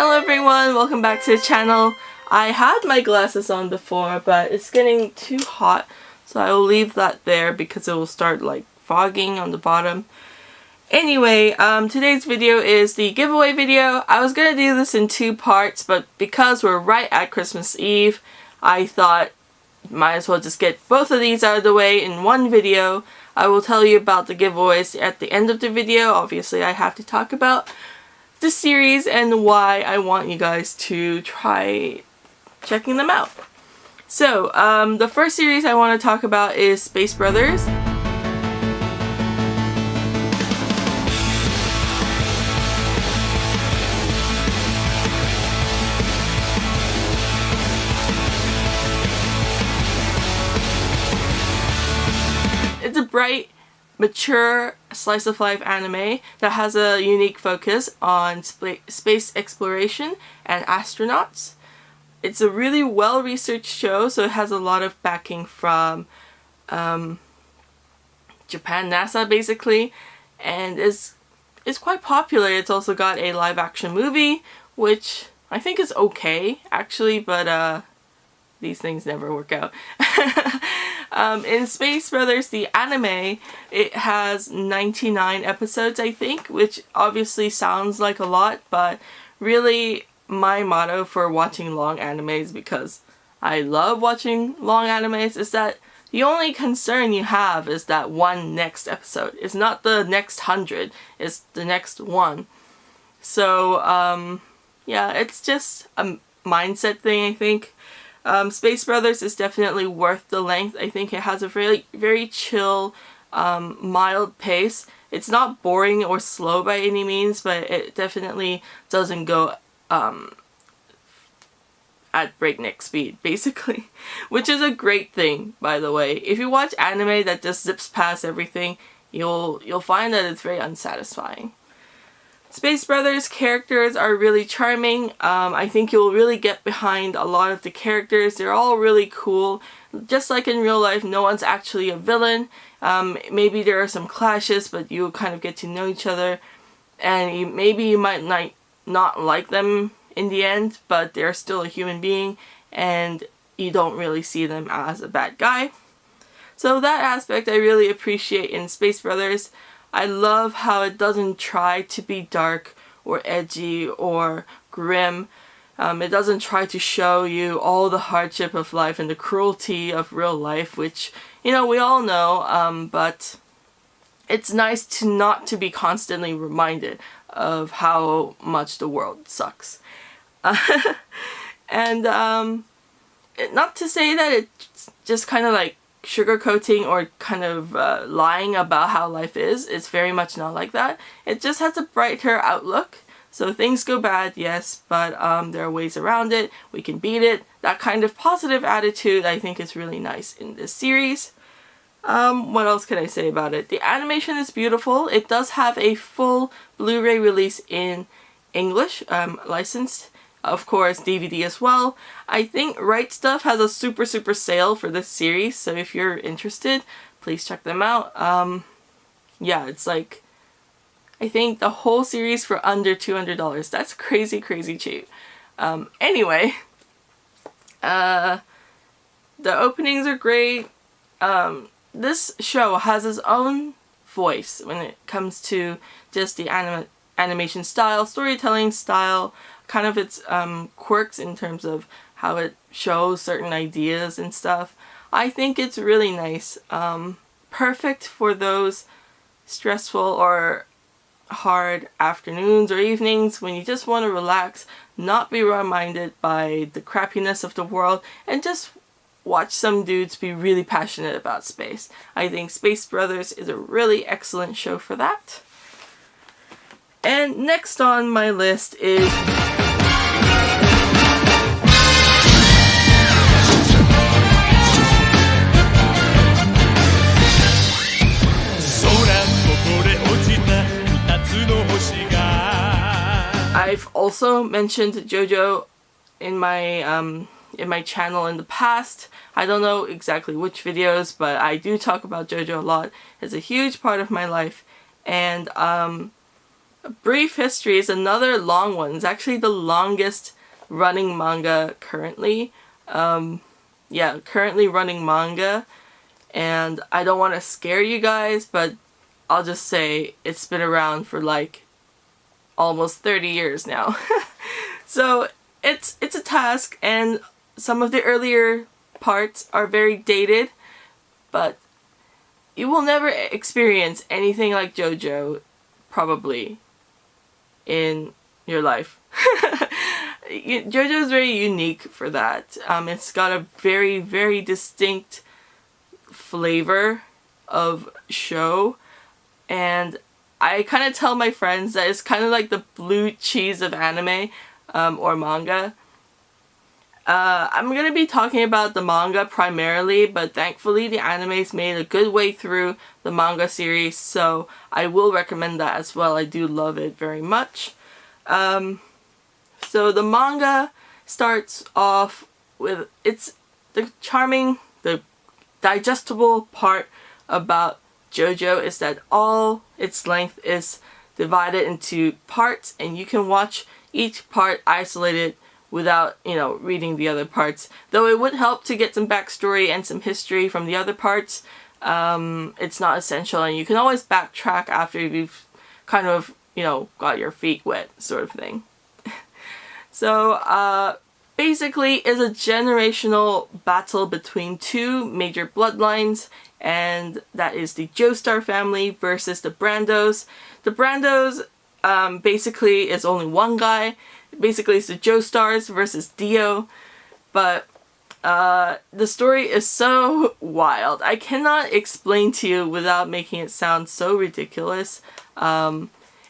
Hello everyone, welcome back to the channel. I had my glasses on before, but it's getting too hot, so I will leave that there because it will start like fogging on the bottom. Anyway, today's video is the giveaway video. I was gonna do this in two parts, but because we're right at Christmas Eve, I thought might as well just get both of these out of the way in one video. I will tell you about the giveaways at the end of the video. Obviously, I have to talk about the series and why I want you guys to try checking them out. So, the first series I want to talk about is Space Brothers. It's a bright, mature slice of life anime that has a unique focus on space exploration and astronauts. It's a really well researched show, so it has a lot of backing from Japan NASA basically, and is quite popular. It's also got a live action movie, which I think is okay actually, but these things never work out. In Space Brothers, the anime, it has 99 episodes, I think, which obviously sounds like a lot, but really my motto for watching long animes, because I love watching long animes, is that the only concern you have is that one next episode. It's not the next 100, it's the next one. So, yeah, it's just a mindset thing, I think. Space Brothers is definitely worth the length. I think it has a very chill, mild pace. It's not boring or slow by any means, but it definitely doesn't go at breakneck speed, basically. Which is a great thing, by the way. If you watch anime that just zips past everything, you'll find that it's very unsatisfying. Space Brothers characters are really charming. I think you'll really get behind a lot of the characters. They're all really cool. Just like in real life, no one's actually a villain. Maybe there are some clashes, but you kind of get to know each other. And maybe you might not like them in the end, but they're still a human being, and you don't really see them as a bad guy. So that aspect I really appreciate in Space Brothers. I love how it doesn't try to be dark or edgy or grim. It doesn't try to show you all the hardship of life and the cruelty of real life, which, you know, we all know, but it's nice not to be constantly reminded of how much the world sucks. And not to say that it's just kind of like sugarcoating or kind of lying about how life is. It's very much not like that. It just has a brighter outlook. So things go bad, yes, but there are ways around it. We can beat it. That kind of positive attitude I think is really nice in this series. What else can I say about it? The animation is beautiful. It does have a full Blu-ray release in English, licensed. Of course, DVD as well. I think Right Stuff has a super sale for this series, so if you're interested, please check them out. Yeah, it's like, I think the whole series for under $200. That's crazy cheap. Anyway, the openings are great. This show has its own voice when it comes to just the animation style, storytelling style, kind of its quirks in terms of how it shows certain ideas and stuff. I think it's really nice. Perfect for those stressful or hard afternoons or evenings when you just want to relax, not be reminded by the crappiness of the world, and just watch some dudes be really passionate about space. I think Space Brothers is a really excellent show for that. And next on my list is I've also mentioned Jojo in my channel in the past. I don't know exactly which videos, but I do talk about Jojo a lot. It's a huge part of my life, and Brief History is another long one. It's actually the longest running manga currently. Currently running manga. And I don't want to scare you guys, but I'll just say it's been around for like almost 30 years now. So it's a task, and some of the earlier parts are very dated, but you will never experience anything like JoJo, probably, in your life. JoJo is very unique for that. It's got a very, very distinct flavor of show, and I kind of tell my friends that it's kind of like the blue cheese of anime or manga. I'm going to be talking about the manga primarily, but thankfully the anime's made a good way through the manga series, so I will recommend that as well. I do love it very much. So the manga starts off with, it's the charming, the digestible part about JoJo is that all its length is divided into parts, and you can watch each part isolated without, reading the other parts. Though it would help to get some backstory and some history from the other parts, it's not essential, and you can always backtrack after you've kind of, got your feet wet, sort of thing. So, basically is a generational battle between two major bloodlines, and that is the Joestar family versus the Brandos. The Brandos basically is only one guy. Basically it's the Joestars versus Dio, but the story is so wild. I cannot explain to you without making it sound so ridiculous.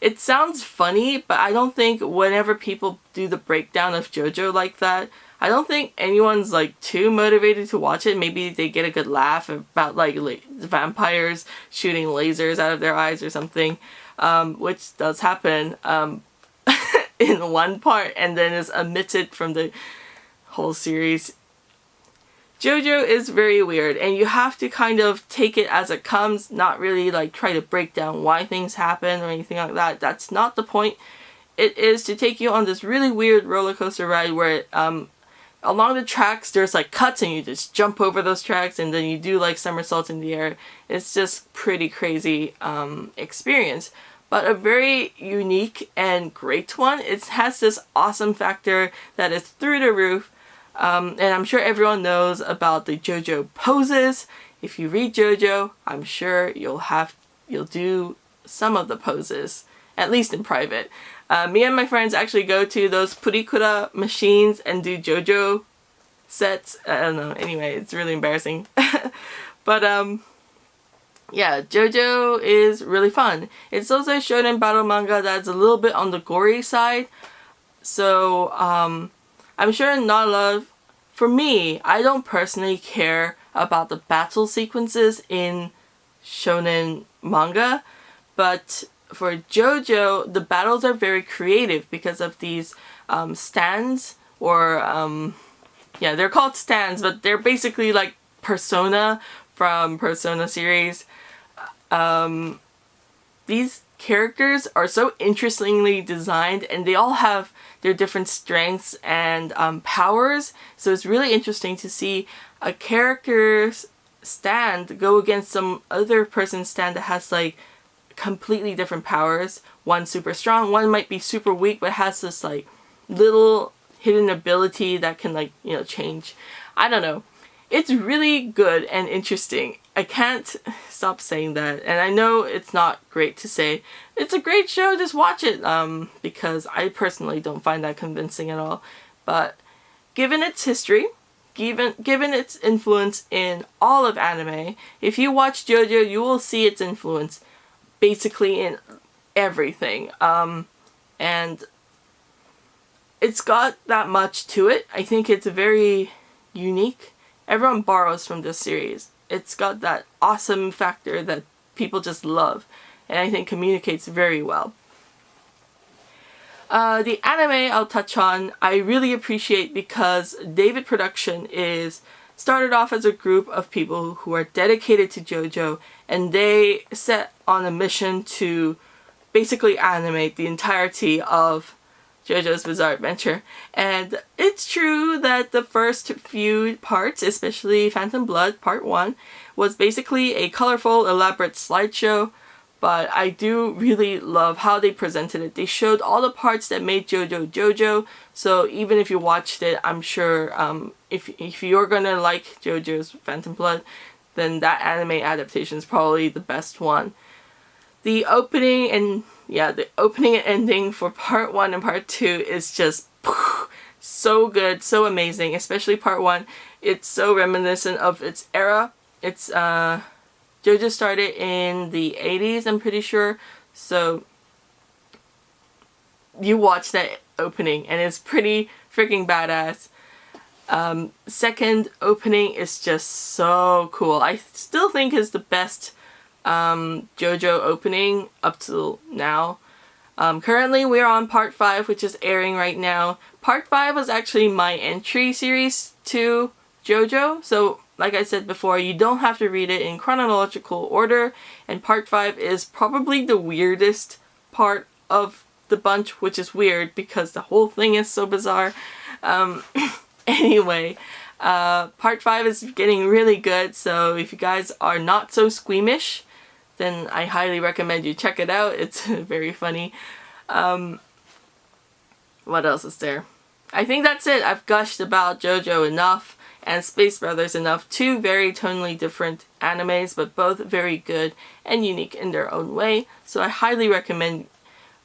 It sounds funny, but I don't think whenever people do the breakdown of JoJo like that, I don't think anyone's like too motivated to watch it. Maybe they get a good laugh about like vampires shooting lasers out of their eyes or something, which does happen in one part and then is omitted from the whole series. JoJo is very weird, and you have to kind of take it as it comes, not really like try to break down why things happen or anything like that. That's not the point. It is to take you on this really weird roller coaster ride where along the tracks there's like cuts and you just jump over those tracks and then you do like somersaults in the air. It's just pretty crazy experience, but a very unique and great one. It has this awesome factor that is through the roof. And I'm sure everyone knows about the JoJo poses. If you read JoJo, I'm sure you'll do some of the poses, at least in private. Me and my friends actually go to those purikura machines and do JoJo sets. I don't know, anyway, it's really embarrassing. But yeah, JoJo is really fun. It's also a shonen battle manga that's a little bit on the gory side. So, I'm sure not a lot of, for me, I don't personally care about the battle sequences in shonen manga, but for JoJo, the battles are very creative because of these stands, or, they're called stands, but they're basically like Persona from Persona series. These characters are so interestingly designed, and they all have their different strengths and powers, so it's really interesting to see a character's stand go against some other person's stand that has like completely different powers. One super strong, one might be super weak but has this like little hidden ability that can like, change. I don't know. It's really good and interesting. I can't stop saying that, and I know it's not great to say. It's a great show, just watch it, because I personally don't find that convincing at all. But given its history, given its influence in all of anime, if you watch JoJo, you will see its influence basically in everything. And it's got that much to it. I think it's very unique. Everyone borrows from this series. It's got that awesome factor that people just love, and I think communicates very well. The anime I'll touch on, I really appreciate because David Production started off as a group of people who are dedicated to JoJo, and they set on a mission to basically animate the entirety of JoJo's Bizarre Adventure. And it's true that the first few parts, especially Phantom Blood Part 1, was basically a colorful, elaborate slideshow, but I do really love how they presented it. They showed all the parts that made JoJo JoJo, so even if you watched it, I'm sure if you're gonna like JoJo's Phantom Blood, then that anime adaptation is probably the best one. The opening and ending for Part 1 and Part 2 is just so good, so amazing, especially Part 1. It's so reminiscent of its era. It's JoJo started in the 80s, I'm pretty sure, so you watch that opening and it's pretty freaking badass. Second opening is just so cool. I still think it's the best JoJo opening up till now. Currently we're on Part 5, which is airing right now. Part 5 was actually my entry series to JoJo, so like I said before, you don't have to read it in chronological order, and Part 5 is probably the weirdest part of the bunch, which is weird because the whole thing is so bizarre. Anyway, Part 5 is getting really good, so if you guys are not so squeamish, then I highly recommend you check it out. It's very funny. What else is there? I think that's it. I've gushed about JoJo enough and Space Brothers enough. Two very tonally different animes, but both very good and unique in their own way. So I highly recommend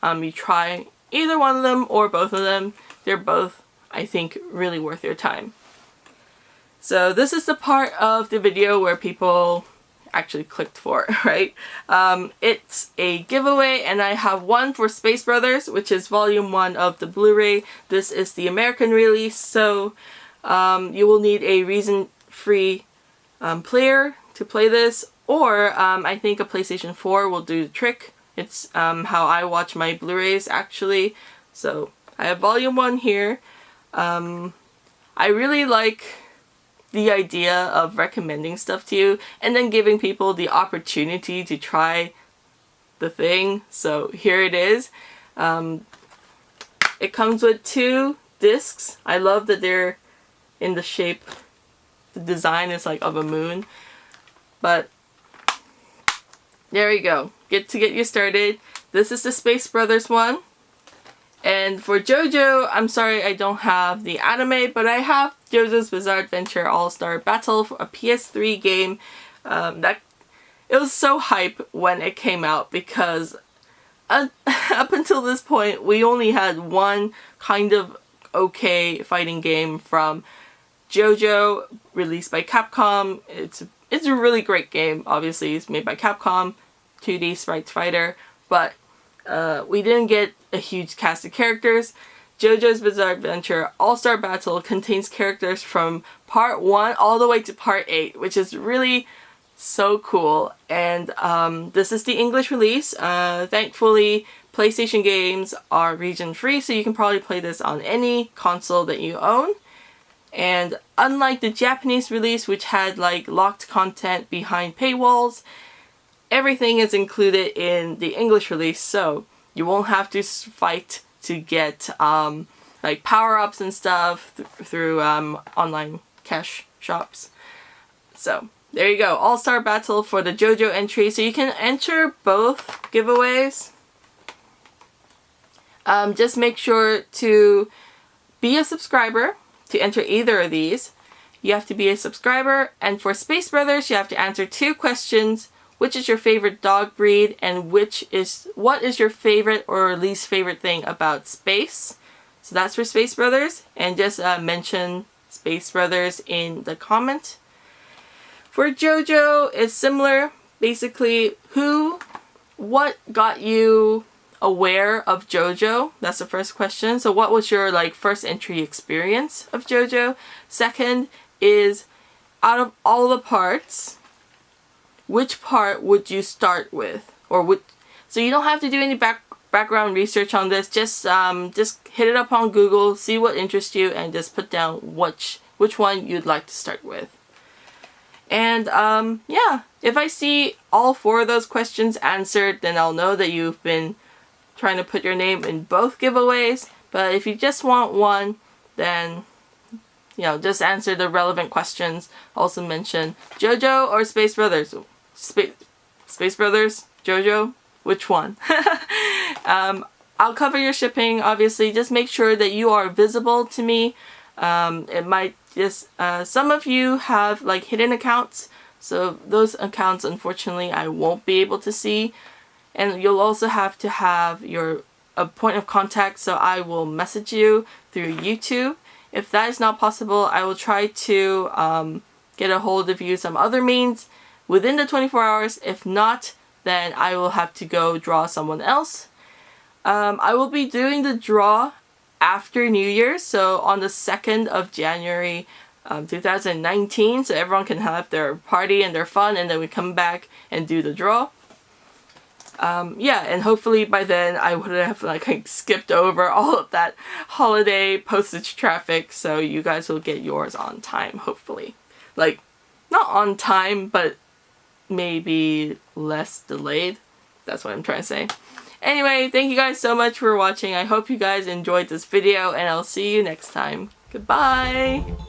you try either one of them or both of them. They're both, I think, really worth your time. So this is the part of the video where people actually clicked for, right? It's a giveaway, and I have one for Space Brothers, which is volume 1 of the Blu-ray. This is the American release, so you will need a reason-free player to play this, or I think a PlayStation 4 will do the trick. It's how I watch my Blu-rays, actually. So I have volume 1 here. I really like the idea of recommending stuff to you and then giving people the opportunity to try the thing. So here it is. It comes with 2 discs. I love that they're in the shape, the design is like of a moon. But there you go. Get you started. This is the Space Brothers one. And for JoJo, I'm sorry I don't have the anime, but I have JoJo's Bizarre Adventure All-Star Battle for a PS3 game. It was so hype when it came out because up until this point, we only had one kind of okay fighting game from JoJo released by Capcom. It's a really great game. Obviously, it's made by Capcom, 2D sprite fighter, but we didn't get a huge cast of characters. JoJo's Bizarre Adventure All-Star Battle contains characters from Part 1 all the way to Part 8, which is really so cool. And this is the English release. Thankfully, PlayStation games are region free, so you can probably play this on any console that you own. And unlike the Japanese release, which had like locked content behind paywalls, everything is included in the English release, so you won't have to fight to get like power-ups and stuff through online cash shops. So there you go, All-Star Battle for the JoJo entry. So you can enter both giveaways. Just make sure to be a subscriber to enter either of these. You have to be a subscriber, and for Space Brothers, you have to answer 2 questions. Which is your favorite dog breed, and what is your favorite or least favorite thing about space? So that's for Space Brothers, and just mention Space Brothers in the comment. For JoJo, it's similar. Basically, what got you aware of JoJo? That's the first question. So what was your like first entry experience of JoJo? Second is, out of all the parts, which part would you start with? So you don't have to do any background research on this. Just hit it up on Google, see what interests you, and just put down which one you'd like to start with. And yeah, if I see all 4 of those questions answered, then I'll know that you've been trying to put your name in both giveaways, but if you just want one, then you know, just answer the relevant questions. Also mention Jojo or Space Brothers. Space Brothers? Jojo? Which one? I'll cover your shipping, obviously. Just make sure that you are visible to me. It might just, some of you have like hidden accounts, so those accounts unfortunately I won't be able to see. And you'll also have to have a point of contact, so I will message you through YouTube. If that is not possible, I will try to get a hold of you some other means within the 24 hours. If not, then I will have to go draw someone else. I will be doing the draw after New Year's, so on the 2nd of January 2019, so everyone can have their party and their fun, and then we come back and do the draw. Yeah, and hopefully by then I would have like skipped over all of that holiday postage traffic, so you guys will get yours on time, hopefully. Like, not on time, but maybe less delayed. That's what I'm trying to say. Anyway, thank you guys so much for watching. I hope you guys enjoyed this video, and I'll see you next time. Goodbye!